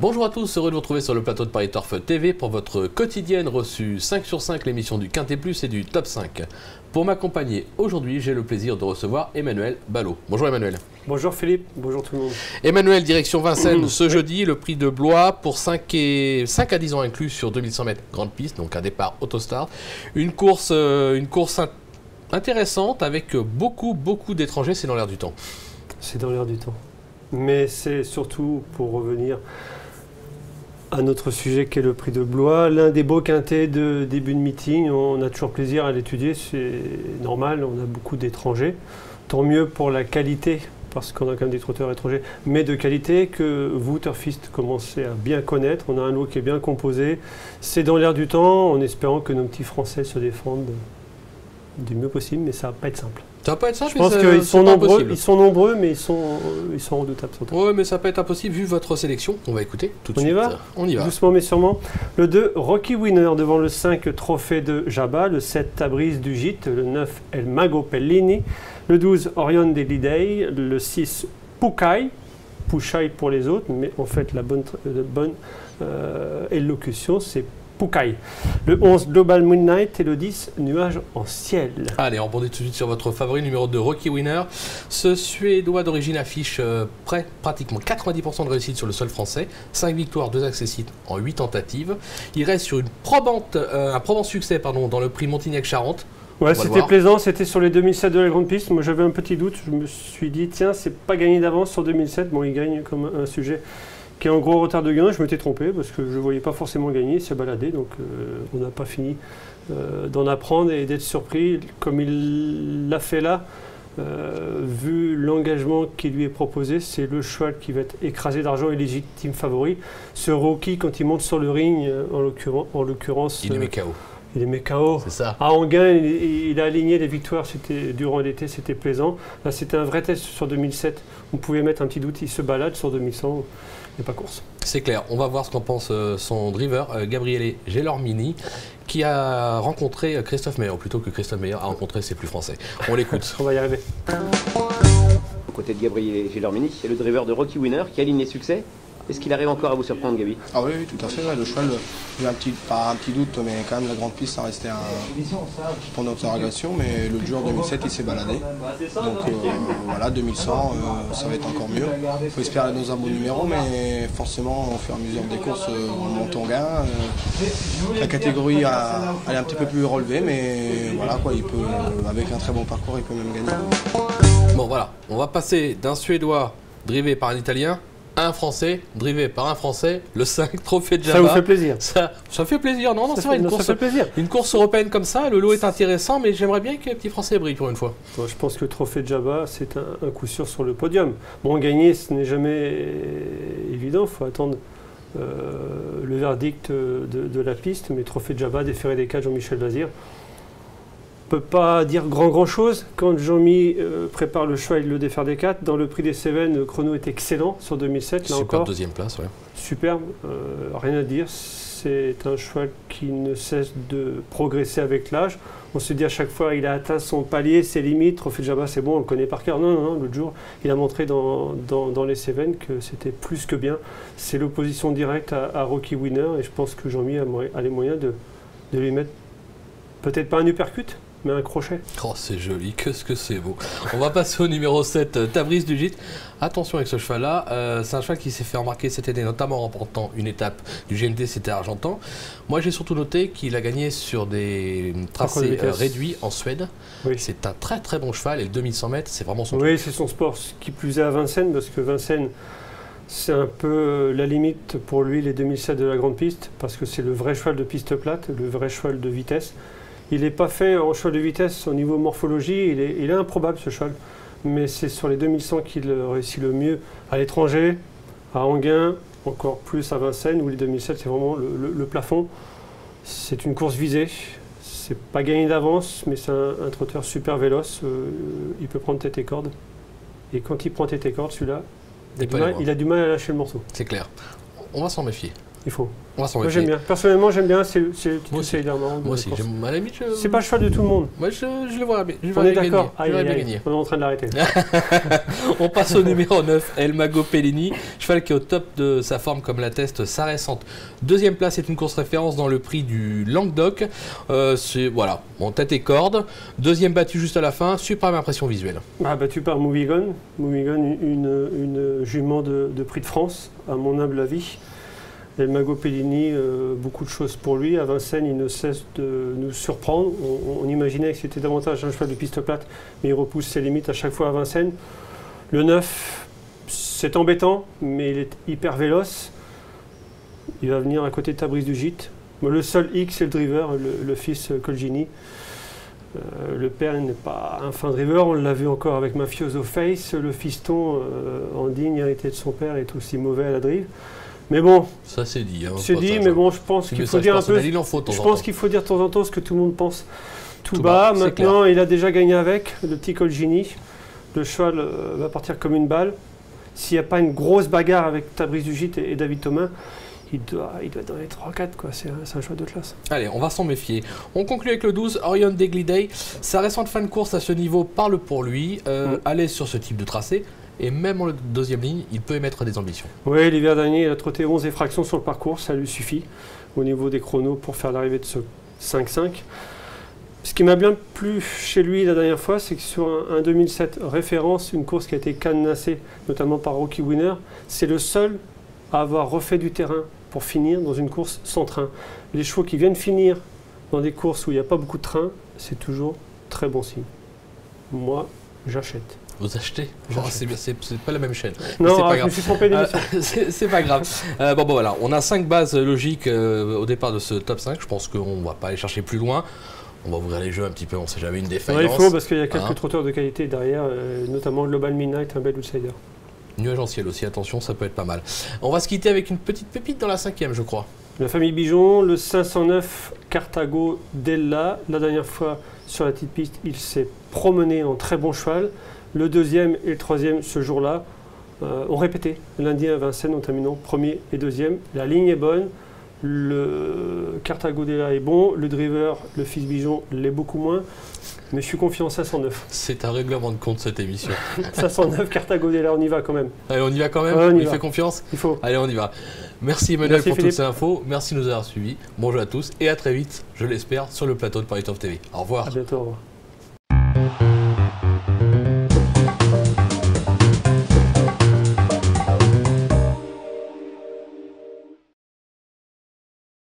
Bonjour à tous, heureux de vous retrouver sur le plateau de Paris Turf TV pour votre quotidienne reçue 5 sur 5, l'émission du Quintet Plus et du Top 5. Pour m'accompagner aujourd'hui, j'ai le plaisir de recevoir Emmanuel Ballot. Bonjour Emmanuel. Bonjour Philippe, bonjour tout le monde. Emmanuel, direction Vincennes ce jeudi, le prix de Blois pour 5 à 10 ans inclus sur 2100 mètres grande piste, donc un départ Autostar. Une course intéressante avec beaucoup d'étrangers, c'est dans l'air du temps. C'est dans l'air du temps. Mais c'est surtout pour revenir à notre sujet qui est le prix de Blois, l'un des beaux quintets de début de meeting. On a toujours plaisir à l'étudier, c'est normal, on a beaucoup d'étrangers. Tant mieux pour la qualité, parce qu'on a quand même des trotteurs étrangers, mais de qualité que vous, turfistes, commencez à bien connaître. On a un lot qui est bien composé. C'est dans l'air du temps, en espérant que nos petits Français se défendent du mieux possible, mais ça va pas être simple. Ça va pas être simple. Je pense qu'ils sont nombreux, mais ils sont redoutables. Oui, mais ça peut être impossible vu votre sélection. On va écouter tout de suite. On y va. Doucement mais sûrement. Le 2, Rocky Winner devant le 5, Trophée de Jabba. Le 7, Tabriz du Gîte. Le 9, El Mago Pellini. Le 12, Orion Delidei. Le 6, Pukai. Pushai pour les autres, mais en fait la bonne élocution, c'est Pukai. Le 11, Global Moonlight et le 10, Nuage en ciel. Allez, on rebondit tout de suite sur votre favori numéro 2, Rocky Winner. Ce Suédois d'origine affiche pratiquement 90% de réussite sur le sol français. 5 victoires, 2 accessites en 8 tentatives. Il reste sur un probant succès dans le prix Montignac-Charente. Ouais, c'était plaisant, c'était sur les 2007 de la grande piste. Moi j'avais un petit doute, je me suis dit tiens, c'est pas gagné d'avance sur 2007. Bon, il gagne comme un sujet qui est en gros retard de gain. Je m'étais trompé parce que je ne voyais pas forcément gagner, il s'est baladé, donc on n'a pas fini d'en apprendre et d'être surpris comme il l'a fait là. Vu l'engagement qui lui est proposé, c'est le cheval qui va être écrasé d'argent et légitime favori. Ce Rocky, quand il monte sur le ring, en l'occurrence, il est mis KO. Il est mis KO. C'est ça. À Anguin, il a aligné les victoires durant l'été, c'était plaisant. Là, c'était un vrai test sur 2007. On pouvait mettre un petit doute, il se balade sur 2100. Il n'y a pas course. C'est clair. On va voir ce qu'en pense son driver, Gabriele Gelormini, qui a rencontré Christophe Meyer, plutôt que Christophe Meyer a rencontré ses plus français. On l'écoute. On va y arriver. Aux côtés de Gabriele Gelormini, c'est le driver de Rocky Winner qui aligne les succès. Est-ce qu'il arrive encore à vous surprendre, Gabi? Ah oui, tout à fait. Ouais. Le cheval, j'ai pas un petit doute, mais quand même la grande piste, ça restait un point d'interrogation. Mais le jour 2007, il s'est baladé. Donc voilà, 2100, ça va être encore mieux. Il faut espérer dans un bon numéro, mais forcément, au fur et à mesure des courses, on monte en gain. La catégorie elle est un petit peu plus relevée, mais voilà, quoi, il peut, avec un très bon parcours, il peut même gagner. Bon, voilà, on va passer d'un Suédois drivé par un Italien. Un Français, drivé par un Français, le 5, Trophée de Jabba. Ça vous fait plaisir? Ça fait plaisir, non, c'est vrai, une course européenne comme ça, le lot est intéressant, mais j'aimerais bien que les petits Français brillent pour une fois. Bon, je pense que Trophée de Jabba, c'est un coup sûr sur le podium. Bon, gagner, ce n'est jamais évident, il faut attendre le verdict de la piste, mais Trophée de Jabba, déféré des 4, Jean-Michel Vazir. On ne peut pas dire grand chose. Quand Jean-Mi prépare le cheval, il le défère des 4. Dans le prix des Cévennes, le chrono est excellent sur 2007. Là Superbe encore. Deuxième place, ouais. Superbe, rien à dire. C'est un cheval qui ne cesse de progresser avec l'âge. On se dit à chaque fois, il a atteint son palier, ses limites. Trophée de Jabba, c'est bon, on le connaît par cœur. Non, l'autre jour, il a montré dans les Cévennes que c'était plus que bien. C'est l'opposition directe à Rocky Winner. Et je pense que Jean-Mi a les moyens de lui mettre peut-être pas un uppercut, mais un crochet. Oh, c'est joli, qu'est-ce que c'est beau. On va passer au numéro 7, Tabriz du Gîte. Attention avec ce cheval-là, c'est un cheval qui s'est fait remarquer cette année, notamment en remportant une étape du GNT, c'était Argentan. Moi, j'ai surtout noté qu'il a gagné sur des tracés réduits en Suède. Oui. C'est un très bon cheval, et le 2100 mètres, c'est vraiment son truc. Oui, c'est son sport, ce qui plus est à Vincennes, parce que Vincennes, c'est un peu la limite pour lui, les 2007 de la grande piste, parce que c'est le vrai cheval de piste plate, le vrai cheval de vitesse. Il n'est pas fait en cheval de vitesse au niveau morphologie, il est improbable ce cheval, mais c'est sur les 2100 qu'il réussit le mieux à l'étranger, à Anguin, encore plus à Vincennes, où les 2007 c'est vraiment le plafond. C'est une course visée, c'est pas gagné d'avance, mais c'est un trotteur super véloce, il peut prendre tête et corde. Et quand il prend tête et corde, celui-là, il a du mal à lâcher le morceau. C'est clair, on va s'en méfier. Il faut. On va s'en Moi méfier. j'aime bien. Personnellement j'aime bien, c'est le Moi aussi. Siderman. Moi aussi, à la limite, C'est pas le cheval de tout le monde. Moi, je le vois bien. Je On verrais est bien d'accord. gagner. Je verrais bien gagner. On est en train de l'arrêter. On passe au numéro 9, El Mago Pellini, cheval qui est au top de sa forme comme l'atteste sa récente. Deuxième place est une course référence dans le prix du Languedoc. C'est voilà, bon, tête et corde. Deuxième battu juste à la fin, suprême impression visuelle. Battu par Movigon. Movigon, une jument de prix de France, à mon humble avis. El Mago Pellini, beaucoup de choses pour lui. À Vincennes, il ne cesse de nous surprendre. On imaginait que c'était davantage un cheval de piste plate, mais il repousse ses limites à chaque fois à Vincennes. Le 9, c'est embêtant, mais il est hyper véloce. Il va venir à côté de Tabriz du Gite. Le seul X, c'est le driver, le fils Colgini. Le père n'est pas un fin driver, on l'a vu encore avec Mafioso Face. Le fiston, en digne hérité de son père, est aussi mauvais à la drive. Mais bon, ça c'est dit. Hein, c'est dit, mais bon, je pense qu'il faut dire un peu. Je pense qu'il faut dire de temps en temps ce que tout le monde pense tout bas. Maintenant, il a déjà gagné avec le petit Colgini. Le cheval va partir comme une balle. S'il n'y a pas une grosse bagarre avec Tabriz du Gite et David Thomas, il doit être dans les 3-4, quoi. C'est un cheval de classe. Allez, on va s'en méfier. On conclut avec le 12, Orion Degliday. Sa récente fin de course à ce niveau parle pour lui. À l'aise sur ce type de tracé. Et même en deuxième ligne, il peut émettre des ambitions. Oui, l'hiver dernier, il a trotté 11 effractions sur le parcours. Ça lui suffit au niveau des chronos pour faire l'arrivée de ce 5-5. Ce qui m'a bien plu chez lui la dernière fois, c'est que sur un 2007 référence, une course qui a été cadenassée, notamment par Rocky Winner, c'est le seul à avoir refait du terrain pour finir dans une course sans train. Les chevaux qui viennent finir dans des courses où il n'y a pas beaucoup de train, c'est toujours très bon signe. Moi, j'achète. Vous achetez? C'est pas la même chaîne. Non, pas je me suis trompé d'émission. C'est pas grave. Bon, voilà, on a 5 bases logiques au départ de ce top 5. Je pense qu'on va pas aller chercher plus loin. On va ouvrir les jeux un petit peu, on sait jamais une défaillance. Ouais, il faut, parce qu'il y a quelques trotteurs de qualité derrière, notamment Global Midnight, un bel outsider. Nuage en ciel aussi, attention, ça peut être pas mal. On va se quitter avec une petite pépite dans la 5e, je crois. La famille Bijon, le 509 Carthago Della. La dernière fois, sur la petite piste, il s'est promené en très bon cheval. Le deuxième et le troisième, ce jour-là, ont répété. Lundi à Vincennes, en terminant premier et deuxième. La ligne est bonne. Le Carthago Della est bon. Le driver, le fils Bijon, l'est beaucoup moins. Mais je suis confiant en 509. C'est un règlement de compte cette émission. 509 Carthago Della, on y va quand même. Allez, on y va quand même. Ouais, on y fait confiance. Il faut. Allez, on y va. Merci Emmanuel pour Philippe. toutes ces infos. Merci de nous avoir suivis. Bonjour à tous et à très vite, je l'espère, sur le plateau de Paris Top TV. Au revoir. À bientôt. Au revoir.